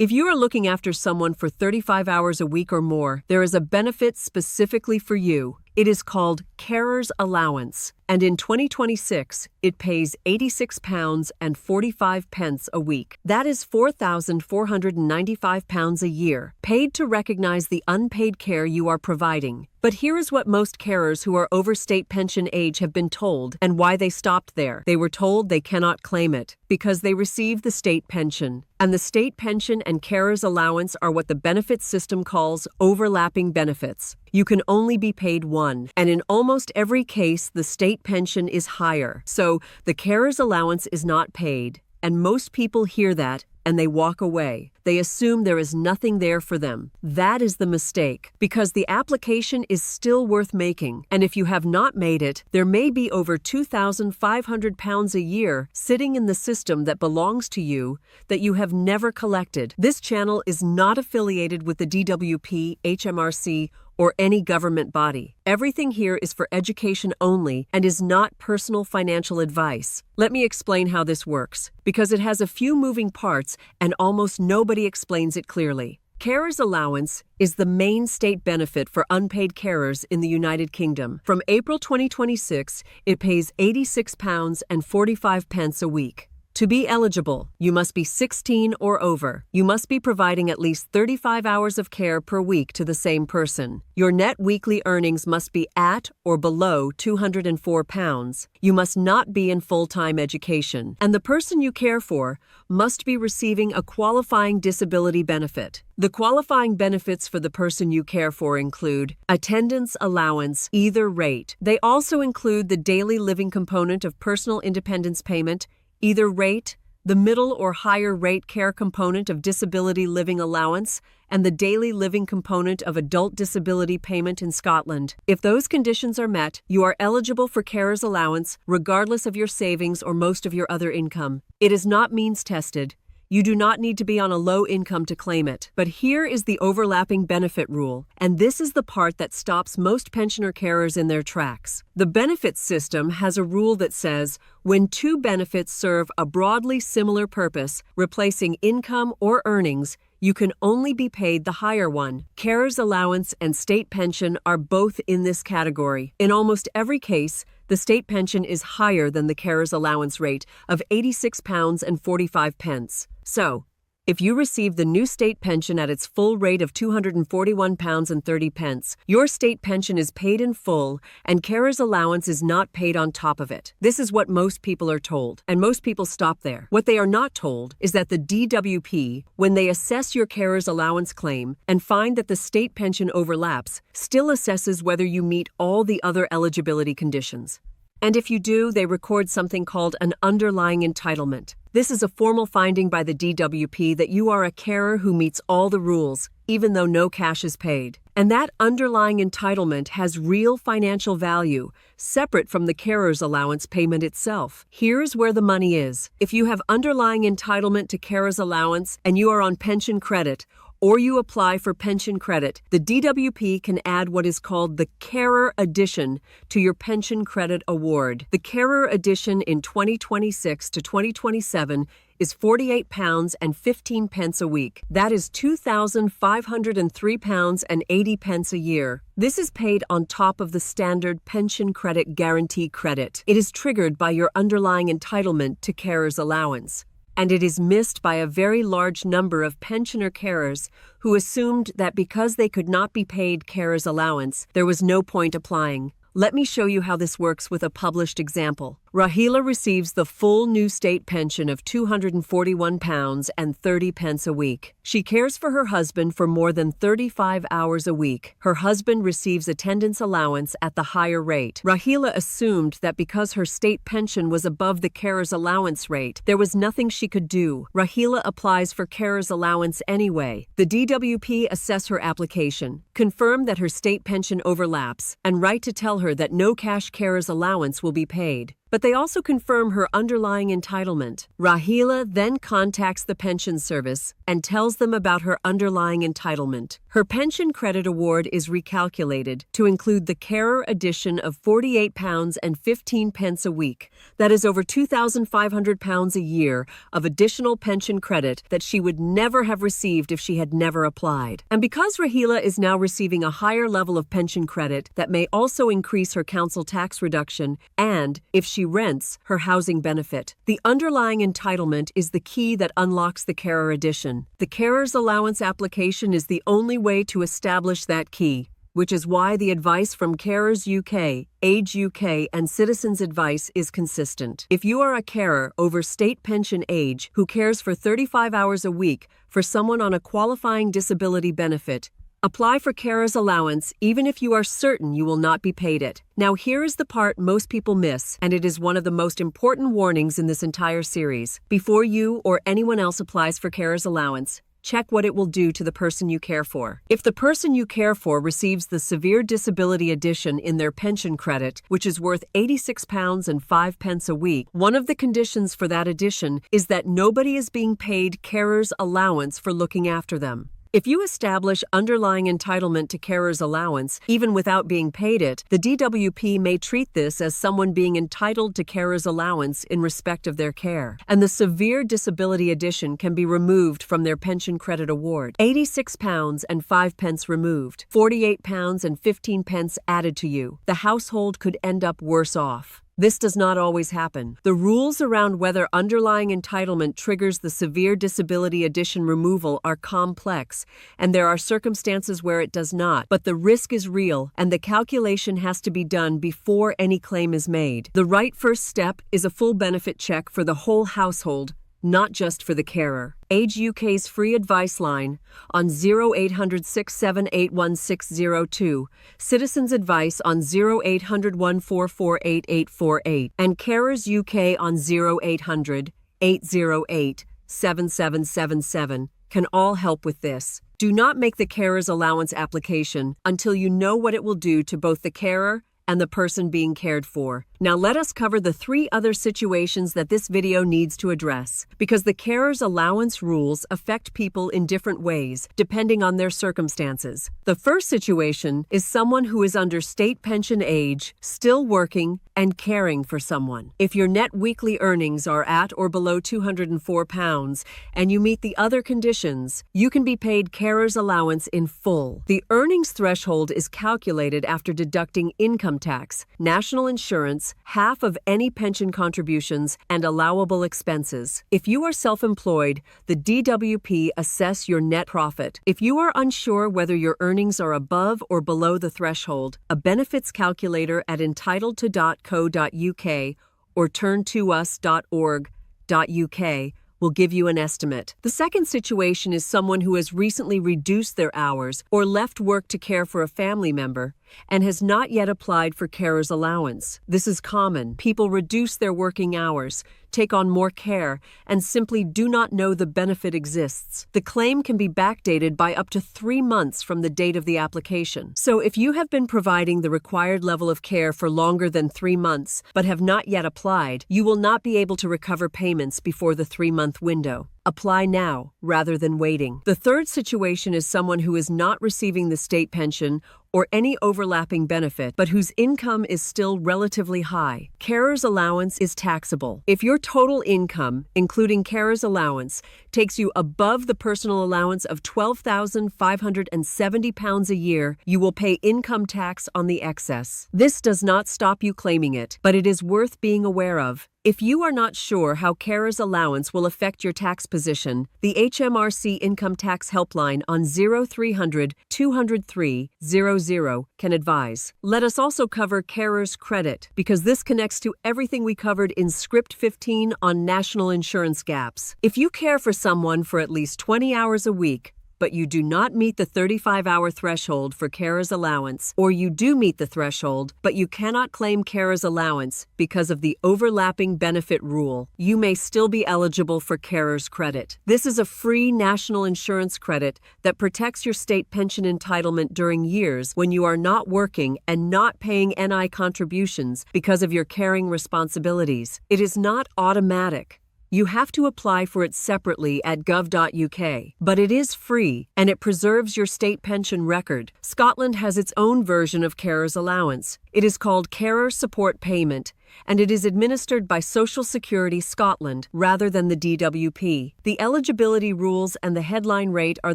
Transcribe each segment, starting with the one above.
If you are looking after someone for 35 hours a week or more, there is a benefit specifically for you. It is called Carer's Allowance, and in 2026, it pays £86.45 a week. That is £4,495 a year, paid to recognize the unpaid care you are providing. But here is what most carers who are over state pension age have been told and why they stopped there. They were told they cannot claim it because they receive the state pension. And the state pension and carer's allowance are what the benefits system calls overlapping benefits. You can only be paid one, and in almost every case, the state pension is higher. So the carer's allowance is not paid, and most people hear that and they walk away. They assume there is nothing there for them. That is the mistake, because the application is still worth making, and if you have not made it, there may be over £2,500 a year sitting in the system that belongs to you that you have never collected. This channel is not affiliated with the DWP, HMRC, or any government body. Everything here is for education only and is not personal financial advice. Let me explain how this works, because it has a few moving parts and almost nobody explains it clearly. Carer's Allowance is the main state benefit for unpaid carers in the United Kingdom. From April 2026, it pays £86.45 a week. To be eligible, you must be 16 or over. You must be providing at least 35 hours of care per week to the same person. Your net weekly earnings must be at or below £204. You must not be in full-time education. And the person you care for must be receiving a qualifying disability benefit. The qualifying benefits for the person you care for include attendance allowance, either rate. They also include the daily living component of personal independence payment, either rate, the middle or higher rate care component of disability living allowance, and the daily living component of adult disability payment in Scotland. If those conditions are met, you are eligible for carer's allowance regardless of your savings or most of your other income. It is not means tested. You do not need to be on a low income to claim it. But here is the overlapping benefit rule, and this is the part that stops most pensioner carers in their tracks. The benefits system has a rule that says, when two benefits serve a broadly similar purpose, replacing income or earnings, you can only be paid the higher one. Carer's allowance and state pension are both in this category. In almost every case, the state pension is higher than the carer's allowance rate of £86.45. So, if you receive the new state pension at its full rate of £241.30, your state pension is paid in full and carer's allowance is not paid on top of it. This is what most people are told, and most people stop there. What they are not told is that the DWP, when they assess your carer's allowance claim and find that the state pension overlaps, still assesses whether you meet all the other eligibility conditions. And if you do, they record something called an underlying entitlement. This is a formal finding by the DWP that you are a carer who meets all the rules, even though no cash is paid. And that underlying entitlement has real financial value, separate from the carer's allowance payment itself. Here's where the money is. If you have underlying entitlement to carer's allowance and you are on pension credit, or you apply for pension credit, the DWP can add what is called the Carer Addition to your pension credit award. The Carer Addition in 2026 to 2027 is £48.15 a week. That is £2,503.80 a year. This is paid on top of the standard pension credit guarantee credit. It is triggered by your underlying entitlement to carer's allowance. And it is missed by a very large number of pensioner carers who assumed that because they could not be paid carer's allowance, there was no point applying. Let me show you how this works with a published example. Rahila receives the full new state pension of £241.30 a week. She cares for her husband for more than 35 hours a week. Her husband receives attendance allowance at the higher rate. Rahila assumed that because her state pension was above the carer's allowance rate, there was nothing she could do. Rahila applies for carer's allowance anyway. The DWP assess her application, confirm that her state pension overlaps, and write to tell her that no cash carer's allowance will be paid. but they also confirm her underlying entitlement. Rahila then contacts the pension service and tells them about her underlying entitlement. Her pension credit award is recalculated to include the carer addition of £48.15 a week. That is over £2,500 a year of additional pension credit that she would never have received if she had never applied. And because Rahila is now receiving a higher level of pension credit that may also increase her council tax reduction and, if she rents, her housing benefit. The underlying entitlement is the key that unlocks the carer addition. The carer's allowance application is the only way to establish that key, which is why the advice from Carers UK, Age UK, and Citizens Advice is consistent. If you are a carer over state pension age who cares for 35 hours a week for someone on a qualifying disability benefit, apply for carer's allowance even if you are certain you will not be paid it. Now here is the part most people miss, and it is one of the most important warnings in this entire series. Before you or anyone else applies for carer's allowance, check what it will do to the person you care for. If the person you care for receives the severe disability addition in their pension credit, which is worth £86.05 a week, one of the conditions for that addition is that nobody is being paid carer's allowance for looking after them. If you establish underlying entitlement to carer's allowance, even without being paid it, the DWP may treat this as someone being entitled to carer's allowance in respect of their care, and the severe disability addition can be removed from their pension credit award. £86.05 removed, £48.15 added to you. The household could end up worse off. This does not always happen. The rules around whether underlying entitlement triggers the severe disability addition removal are complex, and there are circumstances where it does not, but the risk is real, and the calculation has to be done before any claim is made. The right first step is a full benefit check for the whole household, not just for the carer. Age UK's free advice line on 0800 678 1602, Citizens Advice on 0800 144 8848, and Carers UK on 0800 808 7777 can all help with this. Do not make the carer's allowance application until you know what it will do to both the carer and the person being cared for. Now let us cover the 3 other situations that this video needs to address, because the carer's allowance rules affect people in different ways, depending on their circumstances. The first situation is someone who is under state pension age, still working, and caring for someone. If your net weekly earnings are at or below £204 and you meet the other conditions, you can be paid carer's allowance in full. The earnings threshold is calculated after deducting income tax, national insurance, half of any pension contributions, and allowable expenses. If you are self-employed, the DWP assess your net profit. If you are unsure whether your earnings are above or below the threshold, a benefits calculator at entitled2.co.uk or turntous.org.uk will give you an estimate. The second situation is someone who has recently reduced their hours or left work to care for a family member and has not yet applied for carer's allowance. This is common. People reduce their working hours, take on more care, and simply do not know the benefit exists. The claim can be backdated by up to 3 months from the date of the application. So if you have been providing the required level of care for longer than 3 months but have not yet applied, you will not be able to recover payments before the 3-month window. Apply now, rather than waiting. The third situation is someone who is not receiving the state pension or any overlapping benefit, but whose income is still relatively high. Carer's allowance is taxable. If your total income, including carer's allowance, takes you above the personal allowance of £12,570 a year, you will pay income tax on the excess. This does not stop you claiming it, but it is worth being aware of. If you are not sure how carer's allowance will affect your tax position, the HMRC Income Tax Helpline on 0300 203 00 can advise. Let us also cover carer's credit, because this connects to everything we covered in Script 15 on national insurance gaps. If you care for someone for at least 20 hours a week, but you do not meet the 35-hour threshold for carer's allowance, or you do meet the threshold, but you cannot claim carer's allowance because of the overlapping benefit rule, you may still be eligible for carer's credit. This is a free national insurance credit that protects your state pension entitlement during years when you are not working and not paying NI contributions because of your caring responsibilities. It is not automatic. You have to apply for it separately at gov.uk, but it is free and it preserves your state pension record. Scotland has its own version of carer's allowance. It is called Carer Support Payment, and it is administered by Social Security Scotland rather than the DWP. The eligibility rules and the headline rate are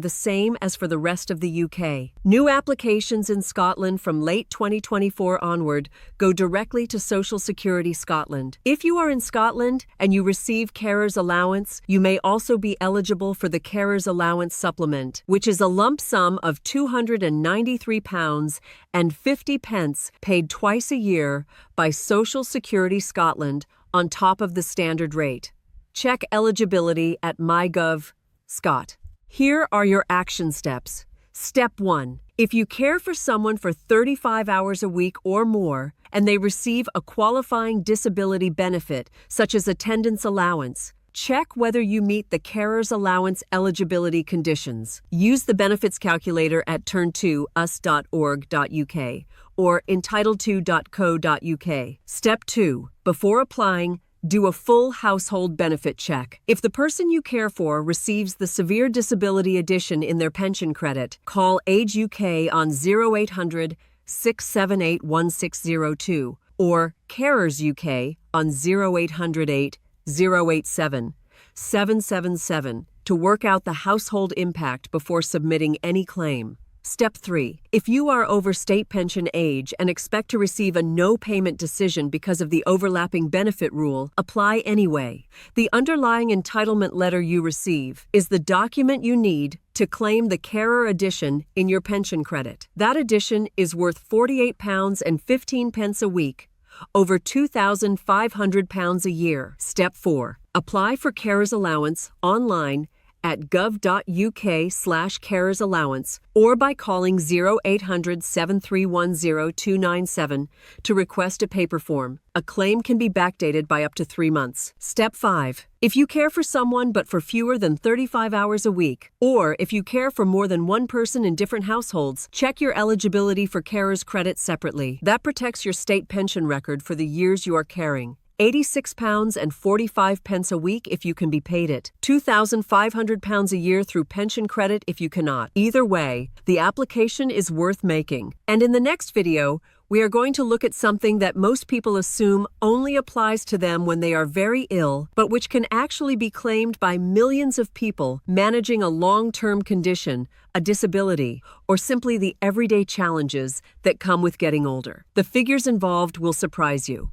the same as for the rest of the UK. New applications in Scotland from late 2024 onward go directly to Social Security Scotland. If you are in Scotland and you receive carer's allowance, you may also be eligible for the Carer's Allowance Supplement, which is a lump sum of £293.50 paid twice a year by Social Security Scotland on top of the standard rate. Check eligibility at MyGov Scot. Here are your action steps. Step 1. If you care for someone for 35 hours a week or more and they receive a qualifying disability benefit, such as attendance allowance, check whether you meet the carer's allowance eligibility conditions. Use the benefits calculator at turn2us.org.uk or entitled2.co.uk. Step 2. Before applying, do a full household benefit check. If the person you care for receives the Severe Disability Edition in their pension credit, call Age UK on 0800 678 1602 or Carers UK on 0800 087 777 to work out the household impact before submitting any claim. Step 3. If you are over state pension age and expect to receive a no-payment decision because of the overlapping benefit rule, apply anyway. The underlying entitlement letter you receive is the document you need to claim the Carer Edition in your pension credit. That edition is worth £48.15 a week, over £2,500 a year. Step 4. Apply for carer's allowance online at gov.uk/carers allowance or by calling 0800 731 0297 to request a paper form. A claim can be backdated by up to 3 months. Step 5. If you care for someone but for fewer than 35 hours a week, or if you care for more than one person in different households, check your eligibility for carer's credit separately. That protects your state pension record for the years you are caring. £86.45 a week if you can be paid it. £2,500 a year through pension credit if you cannot. Either way, the application is worth making. And in the next video, we are going to look at something that most people assume only applies to them when they are very ill, but which can actually be claimed by millions of people managing a long-term condition, a disability, or simply the everyday challenges that come with getting older. The figures involved will surprise you.